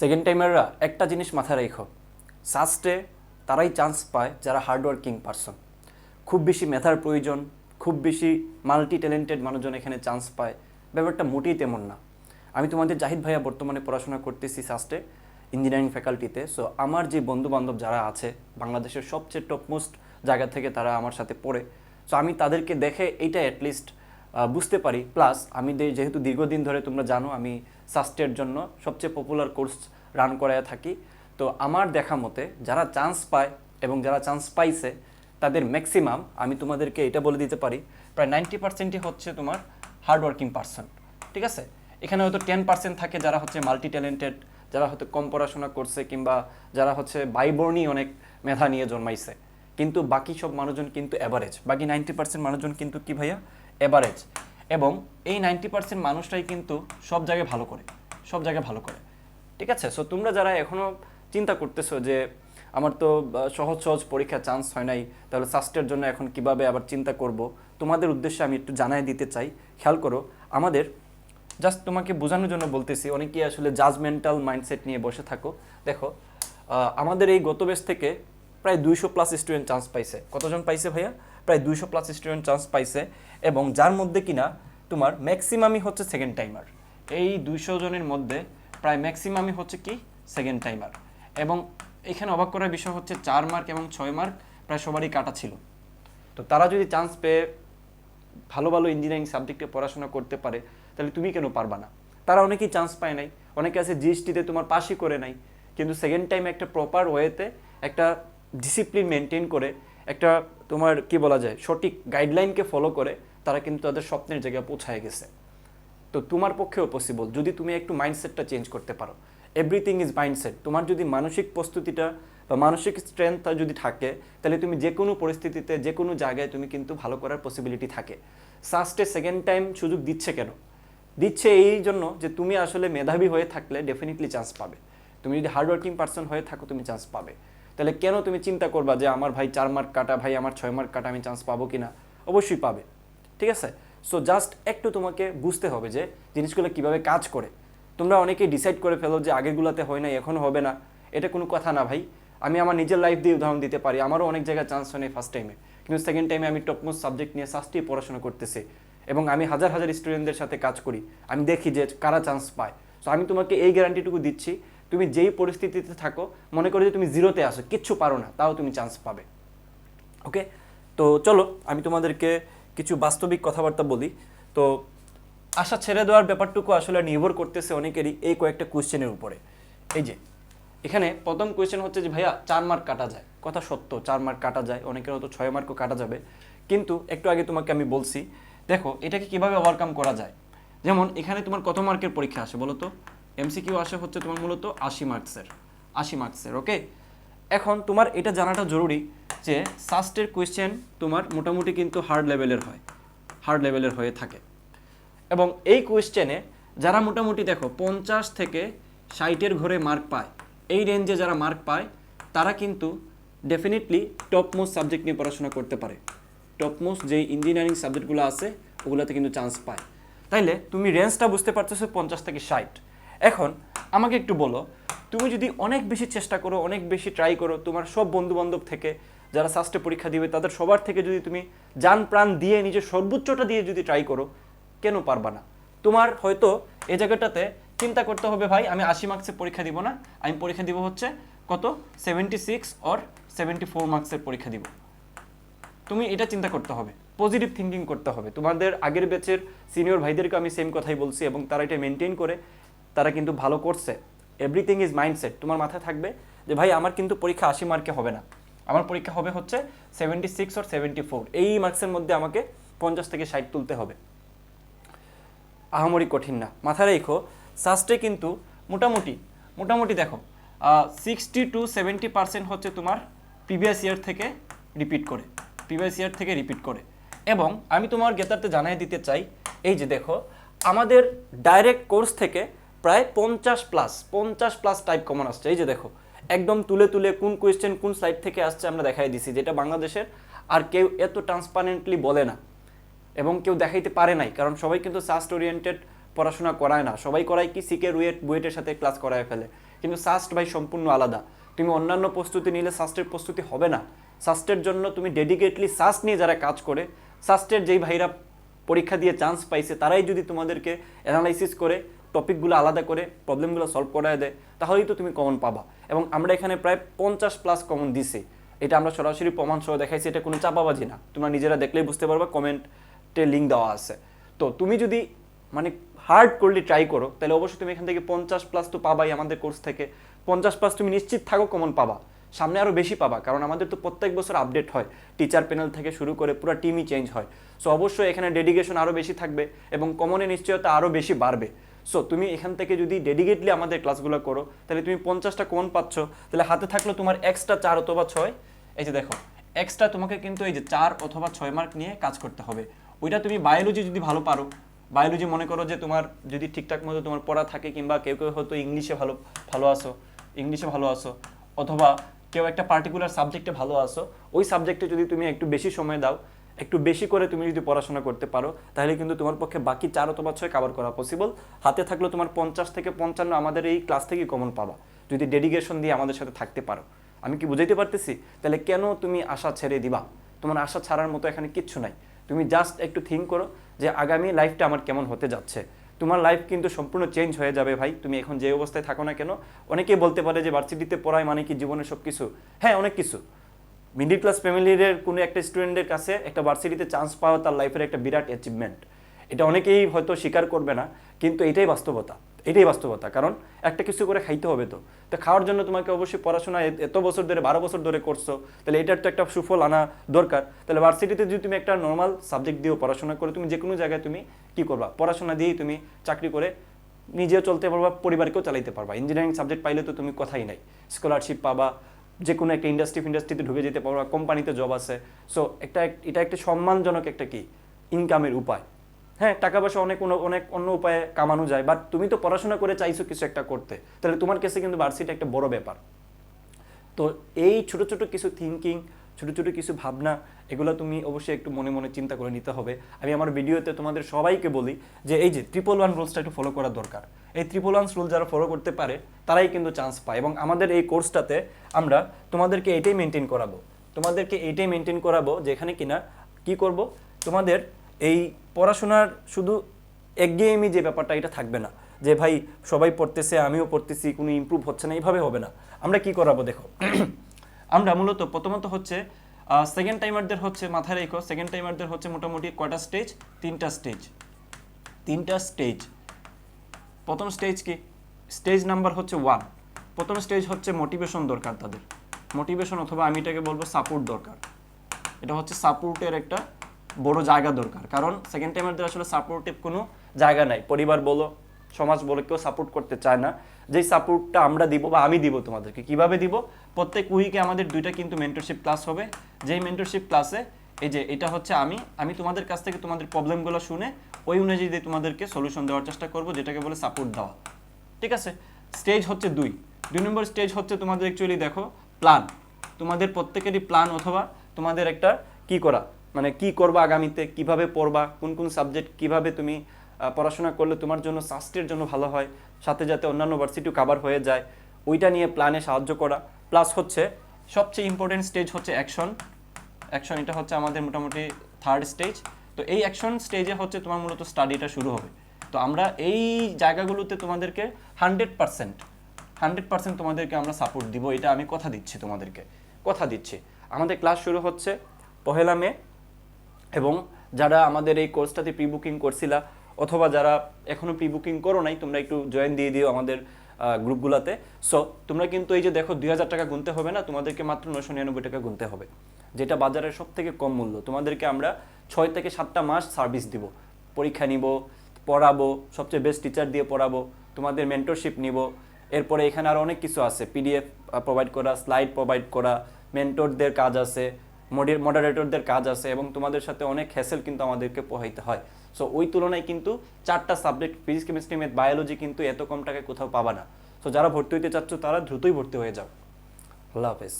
Second টাইমাররা একটা জিনিস মাথায় রেখো, সাস্টে তারাই চান্স পায় যারা হার্ডওয়ার্কিং পারসন। খুব বেশি মেধার প্রয়োজন, খুব বেশি মাল্টি ট্যালেন্টেড মানুষজন এখানে চান্স পায়, ব্যাপারটা মোটেই তেমন না। আমি তোমাদের জাহিদ ভাইয়া বর্তমানে পড়াশোনা করতেছি সাস্টে ইঞ্জিনিয়ারিং ফ্যাকাল্টিতে। সো আমার যে বন্ধু বান্ধব যারা আছে বাংলাদেশের সবচেয়ে টপমোস্ট জায়গা থেকে তারা আমার সাথে পড়ে। সো আমি তাদেরকে দেখে এইটা অ্যাটলিস্ট বুঝতে পারি। প্লাস আমি যেহেতু দীর্ঘদিন ধরে তোমরা জানো আমি সাস্টের জন্য সবচেয়ে পপুলার কোর্স রান করায় থাকি। তো আমার দেখা মতে যারা চান্স পায় এবং যারা চান্স পাইছে তাদের ম্যাক্সিমাম আমি তোমাদেরকে এটা বলে দিতে পারি, প্রায় 90%ই হচ্ছে তোমার হার্ডওয়ার্কিং পারসন। ঠিক আছে, এখানে হয়তো 10% থাকে যারা হচ্ছে মাল্টি ট্যালেন্টেড, যারা হয়তো কম পড়াশোনা করছে কিংবা যারা হচ্ছে বাইবর্ণই অনেক মেধা নিয়ে জন্মাইছে। কিন্তু বাকি সব মানুষজন কিন্তু অ্যাভারেজ, বাকি 90% মানুষজন কিন্তু কি ভাইয়া অ্যাভারেজ। এবং এই 90% মানুষটাই কিন্তু সব জায়গায় ভালো করে, সব জায়গায় ভালো করে। ঠিক আছে, সো তোমরা যারা এখনও চিন্তা করতেছো যে আমার তো সহজ সহজ পরীক্ষা চান্স হয় নাই, তাহলে সাস্টের জন্য এখন কিভাবে আবার চিন্তা করব, তোমাদের উদ্দেশ্যে আমি একটু জানাই দিতে চাই। খেয়াল করো, আমাদের জাস্ট তোমাকে বোঝানোর জন্য বলতেছি, অনেকেই আসলে জাজমেন্টাল মাইন্ডসেট নিয়ে বসে থাকো। দেখো আমাদের এই গত ব্যাচ থেকে প্রায় 200+ স্টুডেন্ট চান্স পাইছে। কতজন পাইছে ভাইয়া? প্রায় 200+ স্টুডেন্ট চান্স পাইছে, এবং যার মধ্যে কিনা তোমার ম্যাক্সিমামই হচ্ছে সেকেন্ড টাইমার। এই 200 জনের মধ্যে প্রায় ম্যাক্সিমামই হচ্ছে কি সেকেন্ড টাইমার। এবং এখানে অবাক করার বিষয় হচ্ছে 4 মার্ক এবং 6 মার্ক প্রায় সবারই কাটা ছিল। তো তারা যদি চান্স পেয়ে ভালো ভালো ইঞ্জিনিয়ারিং সাবজেক্টে পড়াশোনা করতে পারে, তাহলে তুমি কেন পারবা না? তারা অনেকেই চান্স পায় নাই, অনেকে আছে জিএসটিতে তোমার পাশই করে নাই, কিন্তু সেকেন্ড টাইমে একটা প্রপার ওয়েতে একটা ডিসিপ্লিন মেনটেন করে একটা তোমার কি বলা যায় সঠিক গাইডলাইনকে ফলো করে তারা কিন্তু তাদের স্বপ্নের জায়গায় পৌঁছায় গেছে। তো তোমার পক্ষেও পসিবল যদি তুমি একটু মাইন্ডসেটটা চেঞ্জ করতে পারো। Everything is mindset. তোমার যদি মানসিক প্রস্তুতিটা বা মানসিক স্ট্রেংথটা যদি থাকে, তাহলে তুমি যে কোনো পরিস্থিতিতে যে কোনো জায়গায় তুমি কিন্তু ভালো করার পসিবিলিটি থাকে। সাস্টে সেকেন্ড টাইম সুযোগ দিচ্ছে কেন? দিচ্ছে এই জন্য যে তুমি আসলে মেধাবী হয়ে থাকলে ডেফিনেটলি চান্স পাবে। তুমি যদি হার্ডওয়ার্কিং পারসন হয়ে থাকো তুমি চান্স পাবে। তাহলে কেন তুমি চিন্তা করবা যে আমার ভাই 4 মার্ক কাটা, ভাই আমার 6 মার্ক কাটা, আমি চান্স পাবো কি না? অবশ্যই পাবে। ঠিক আছে, সো জাস্ট একটু তোমাকে বুঝতে হবে যে জিনিসগুলো কিভাবে কাজ করে। তোমরা অনেকেই ডিসাইড করে ফেলো যে আগেরগুলোতে হয় না এখন হবে না, এটা কোনো কথা না ভাই। আমি আমার নিজের লাইফ দিয়ে উদাহরণ দিতে পারি, আমারও অনেক জায়গায় চান্স হয় নাই ফার্স্ট টাইমে, কিন্তু সেকেন্ড টাইমে আমি টপমোস্ট সাবজেক্ট নিয়ে সাস্টেই পড়াশোনা করতেছি এবং আমি হাজার হাজার স্টুডেন্টদের সাথে কাজ করি, আমি দেখি যে কারা চান্স পায়। সো আমি তোমাকে এই গ্যারান্টিটুকু দিচ্ছি, তুমি যেই পরিস্থিতিতে থাকো, মনে করো যে তুমি জিরোতে আসো, কিচ্ছু পারো না, তাও তুমি চান্স পাবে। ওকে, তো চলো আমি তোমাদেরকে কিছু বাস্তবিক কথাবার্তা বলি। তো আশা ছেড়ে দেওয়ার ব্যাপারটুকু আসলে নির্ভর করতেছে অনেকেরই এই কয়েকটা কোয়েশ্চেনের উপরে। এই যে এখানে প্রথম কোয়েশ্চেন হচ্ছে যে ভাইয়া 4 মার্ক কাটা যায়, কথা সত্য 4 মার্ক কাটা যায়, অনেকের হয়তো 6 মার্কও কাটা যাবে। কিন্তু একটু আগে তোমাকে আমি বলছি, দেখো এটাকে কিভাবে ওভারকাম করা যায়। যেমন এখানে তোমার কত মার্কের পরীক্ষা আসে বলো তো? এমসিকিউ আসে হচ্ছে তোমার মূলত 80 মার্কসের। ওকে, এখন তোমার এটা জানাটা জরুরি যে সাস্টের কোয়েশ্চেন তোমার মোটামুটি কিন্তু হার্ড লেভেলের হয়ে থাকে। এবং এই কোয়েশ্চেনে যারা মোটামুটি দেখো 50 থেকে 60-এর ঘরে মার্ক পায়, এই রেঞ্জে যারা মার্ক পায় তারা কিন্তু ডেফিনেটলি টপমোস্ট সাবজেক্ট নিয়ে পড়াশোনা করতে পারে। টপমোস্ট যেই ইঞ্জিনিয়ারিং সাবজেক্টগুলো আছে ওগুলোতে কিন্তু চান্স পায়। তাইলে তুমি রেঞ্জটা বুঝতে পারতেছো 50 থেকে 60। এখন আমাকে একটু বলো, তুমি যদি অনেক বেশি চেষ্টা করো, অনেক বেশি ট্রাই করো, তোমার সব বন্ধুবান্ধব থেকে যারা সাস্টে পরীক্ষা দিবে তাদের সবার থেকে যদি তুমি জান প্রাণ দিয়ে নিজের সর্বোচ্চটা দিয়ে যদি ট্রাই করো, কেন পারবা না? তোমার হয়তো এই জায়গাটাতে চিন্তা করতে হবে ভাই আমি 80 মার্কসের পরীক্ষা দিব না, আমি পরীক্ষা দিব হচ্ছে কত 76 অর 74 মার্কসের পরীক্ষা দিব। তুমি এটা চিন্তা করতে হবে, পজিটিভ থিঙ্কিং করতে হবে। তোমাদের আগের ব্যাচের সিনিয়র ভাইদেরকে আমি সেম কথাই বলছি এবং তারা এটা মেনটেন করে তারা কিন্তু ভালো করছে। Everything is mindset. তোমার মাথায় থাকবে যে ভাই আমার কিন্তু পরীক্ষা 80 মার্কে হবে না, আমার পরীক্ষা হবে হচ্ছে 76 অর 74, এই মার্কসের মধ্যে আমাকে 50 থেকে 60 তুলতে হবে। আহামরি কঠিন না, মাথায় রেখো। সাস্টে কিন্তু মোটামুটি দেখো 60 to 70% হচ্ছে তোমার প্রিভিয়াস ইয়ার থেকে রিপিট করে। এবং আমি তোমার গেতারতে জানাই দিতে চাই, এই যে দেখো আমাদের ডাইরেক্ট কোর্স থেকে প্রায় 50+ টাইপ কমন আসছে। এই যে দেখো একদম তুলে কোন কোয়েশ্চেন কোন স্লাইড থেকে আসছে আমরা দেখাই দিছি, যেটা বাংলাদেশের আর কেউ এত ট্রান্সপারেন্টলি বলে না এবং কেউ দেখাইতে পারে নাই, কারণ সবাই কিন্তু সাস্ট ওরিয়েন্টেড পড়াশোনা করায় না, সবাই করায় কি সিকে বুয়েটের সাথে ক্লাস করায় ফেলে, কিন্তু সাস্ট ভাই সম্পূর্ণ আলাদা। তুমি অন্যান্য প্রস্তুতি নিলে সাস্টের প্রস্তুতি হবে না। সাস্টের জন্য তুমি ডেডিকেটলি সাস্ট নিয়ে যারা কাজ করে, সাস্টের যেই ভাইরা পরীক্ষা দিয়ে চান্স পাইছে তারাই যদি তোমাদেরকে অ্যানালাইসিস করে টপিকগুলো আলাদা করে প্রবলেমগুলো সলভ করায় দেয়, তাহলেই তো তুমি কমন পাবা। এবং আমরা এখানে প্রায় 50+ কমন দিছি, এটা আমরা সরাসরি প্রমাণ সহ দেখাইছি, এটা কোনো চাপাবাজি না, তোমরা নিজেরা দেখলেই বুঝতে পারবা, কমেন্টে লিঙ্ক দেওয়া আছে। তো তুমি যদি মানে হার্ড করলে ট্রাই করো, তাহলে অবশ্যই তুমি এখান থেকে 50+ তো পাবাই আমাদের কোর্স থেকে। 50+ তুমি নিশ্চিত থাকো কমন পাবা, সামনে আরও বেশি পাবা, কারণ আমাদের তো প্রত্যেক বছর আপডেট হয়, টিচার প্যানেল থেকে শুরু করে পুরো টিমই চেঞ্জ হয়। সো অবশ্যই এখানে ডেডিকেশন আরও বেশি থাকবে এবং কমনের নিশ্চয়তা আরও বেশি বাড়বে। সো তুমি এখান থেকে যদি ডেডিকেটলি আমাদের ক্লাসগুলো করো, তাহলে তুমি 50টা কমন পাচ্ছ, তাহলে হাতে থাকলো তোমার এক্সট্রা 4 অথবা 6। এই যে দেখো, এক্সট্রা তোমাকে কিন্তু এই যে 4 অথবা 6 মার্ক নিয়ে কাজ করতে হবে। ওইটা তুমি বায়োলজি যদি ভালো পারো, বায়োলজি মনে করো যে তোমার যদি ঠিকঠাক মতো তোমার পড়া থাকে, কিংবা কেউ কেউ হয়তো ইংলিশে ভালো আসো, অথবা কেউ একটা পার্টিকুলার সাবজেক্টে ভালো আসো, ওই সাবজেক্টে যদি তুমি একটু বেশি সময় দাও, একটু বেশি করে তুমি যদি পড়াশোনা করতে পারো, তাহলে কিন্তু তোমার পক্ষে বাকি 4 অথবা 6 কভার করা পসিবল। হাতে থাকলো তোমার 50 থেকে 55 আমাদের এই ক্লাস থেকেই কমন পাবা, যদি ডেডিকেশন দিয়ে আমাদের সাথে থাকতে পারো। আমি কি বুঝাইতে পারতেছি? তাহলে কেন তুমি আশা ছেড়ে দিবা? তোমার আশা ছাড়ার মতো এখানে কিচ্ছু নাই। তুমি জাস্ট একটু থিঙ্ক করো যে আগামী লাইফটা আমার কেমন হতে যাচ্ছে। তোমার লাইফ কিন্তু সম্পূর্ণ চেঞ্জ হয়ে যাবে ভাই, তুমি এখন যে অবস্থায় থাকো না কেন। অনেকেই বলতে পারে যে ভার্সিটিতে পড়ায় মানে কি জীবনে সব কিছু? হ্যাঁ, অনেক কিছু। মিডল ক্লাস ফ্যামিলির কোনো একটা স্টুডেন্টের কাছে একটা ভার্সিটিতে চান্স পাওয়া তার লাইফের একটা বিরাট অ্যাচিভমেন্ট। এটা অনেকেই হয়তো স্বীকার করবে না, কিন্তু এটাই বাস্তবতা। কারণ একটা কিছু করে খাইতে হবে, তো খাওয়ার জন্য তোমাকে অবশ্যই পড়াশোনা এত বছর ধরে 12 বছর ধরে করছো, তাহলে এটার তো একটা সুফল আনা দরকার। তাহলে ভার্সিটিতে যদি তুমি একটা নর্মাল সাবজেক্ট দিয়েও পড়াশোনা করে, তুমি যে কোনো জায়গায় তুমি কি করবা, পড়াশোনা দিয়েই তুমি চাকরি করে নিজেও চলতে পারবা, পরিবারকেও চালাইতে পারবা। ইঞ্জিনিয়ারিং সাবজেক্ট পাইলে তো তুমি কথাই নাই, স্কলারশিপ পাবা, যে কোনো একটা ইন্ডাস্ট্রিতে ঢুকে যেতে পারবা, কোম্পানিতে জব আছে। সো এটা একটা সম্মানজনক একটা কি ইনকামের উপায়। হ্যাঁ, টাকা পয়সা অনেক অন্য উপায়ে কামানো যায়, বাট তুমি তো পড়াশোনা করে চাইছো কিছু একটা করতে, তাহলে তোমার কাছে কিন্তু ভার্সিটি একটা বড় ব্যাপার। তো এই ছোট ছোট কিছু থিঙ্কিং, ছোট ছোট কিছু ভাবনা, এগুলো তুমি অবশ্যই একটু মনে মনে চিন্তা করে নিতে হবে। আমি আমার ভিডিওতে তোমাদের সবাইকে বলি যে এই যে 111 রুলসটা একটু ফলো করা দরকার। এই 111 রুল যারা ফলো করতে পারে তারাই কিন্তু চান্স পায়। এবং আমাদের এই কোর্সটাতে আমরা তোমাদেরকে এটাই মেনটেন করাবো যেখানে কিনা কি করব, তোমাদের এই পড়াশোনার শুধু একঘেয়েমি যে ব্যাপারটা, এটা থাকবে না যে ভাই সবাই পড়তেছে আমিও পড়তেছি, কোনো ইমপ্রুভ হচ্ছে না, এইভাবে হবে না। আমরা কি করাবো দেখো, আমরা মূলত প্রথমত হচ্ছে সেকেন্ড টাইমারদের হচ্ছে মাথায় রেখো, সেকেন্ড টাইমারদের হচ্ছে মোটামুটি কয়টা স্টেজ? 3টা স্টেজ। প্রথম স্টেজ কি? স্টেজ নাম্বার হচ্ছে 1। প্রথম স্টেজ হচ্ছে মোটিভেশন দরকার তাদের, মোটিভেশন অথবা আমি এটাকে বলবো সাপোর্ট দরকার। এটা হচ্ছে সাপোর্টের একটা বড় জায়গা দরকার, কারণ সেকেন্ড টাইমারদের আসলে সাপোর্টিভ কোনো জায়গা নাই। পরিবার বলো, সমাজ বলো, কেউ সাপোর্ট করতে চায় না। যেই সাপোর্টটা আমরা দিব বা আমি দিব তোমাদেরকে, কিভাবে দিব? প্রত্যেক উইকে আমাদের 2টা কিন্তু মেন্টরশিপ ক্লাস হবে। যেই মেন্টরশিপ ক্লাসে এই যে এটা হচ্ছে আমি তোমাদের কাছ থেকে তোমাদের প্রবলেমগুলো শুনে ওই অনুযায়ী তোমাদেরকে সলিউশন দেওয়ার চেষ্টা করব, যেটাকে বলে সাপোর্ট দেওয়া। ঠিক আছে? স্টেজ হচ্ছে 2 নম্বর স্টেজ হচ্ছে তোমাদের অ্যাকচুয়ালি দেখো প্ল্যান। তোমাদের প্রত্যেকেরই প্ল্যান অথবা তোমাদের একটা কি করা, মানে কি করবা আগামীতে, কিভাবে পড়বা, কোন কোন সাবজেক্ট কিভাবে তুমি পড়াশোনা করলে তোমার জন্য সাস্টের জন্য ভালো হয়, সাথে যাতে অন্যান্য ভার্সিটিও কভার হয়ে যায়, ওইটা নিয়ে প্ল্যানে সাহায্য করা। প্লাস হচ্ছে সবচেয়ে ইম্পর্টেন্ট স্টেজ হচ্ছে অ্যাকশন। এটা হচ্ছে আমাদের মোটামুটি 3rd স্টেজ। তো এই অ্যাকশন স্টেজে হচ্ছে তোমার মূলত স্টাডিটা শুরু হবে। তো আমরা এই জায়গাগুলোতে তোমাদেরকে 100% তোমাদেরকে আমরা সাপোর্ট দিব, এটা আমি কথা দিচ্ছি। আমাদের ক্লাস শুরু হচ্ছে 1 মে, এবং যারা আমাদের এই কোর্সটাতে প্রি বুকিং করছিলা অথবা যারা এখনও প্রি বুকিং করো নাই, তোমরা একটু জয়েন দিয়ে দিও আমাদের গ্রুপগুলোতে। সো তোমরা কিন্তু এই যে দেখো 2000 টাকা গুনতে হবে না, তোমাদেরকে মাত্র 999 টাকা গুনতে হবে, যেটা বাজারের সব থেকে কম মূল্য। তোমাদেরকে আমরা 6 থেকে 7টা মাস সার্ভিস দিব, পরীক্ষা নিব, পড়াবো, সবচেয়ে বেস্ট টিচার দিয়ে পড়াবো, তোমাদের মেন্টরশিপ নিব। এরপরে এখানে আরও অনেক কিছু আছে, পিডিএফ প্রোভাইড করা, স্লাইড প্রোভাইড করা, মেন্টরদের কাজ আছে, মডারেটরদের কাজ আছে, এবং তোমাদের সাথে অনেক হ্যাসেল কিন্তু আমাদেরকে পোহাইতে হয়। সো ওই তুলনায় কিন্তু 4টা subject physics, chemistry, math, biology কিন্তু এত কম টাকায় কোথাও পাবা না। সো যারা ভর্তি হইতে চাচ্ছ তারা দ্রুতই ভর্তি হয়ে যাও। আল্লাহ হাফেজ।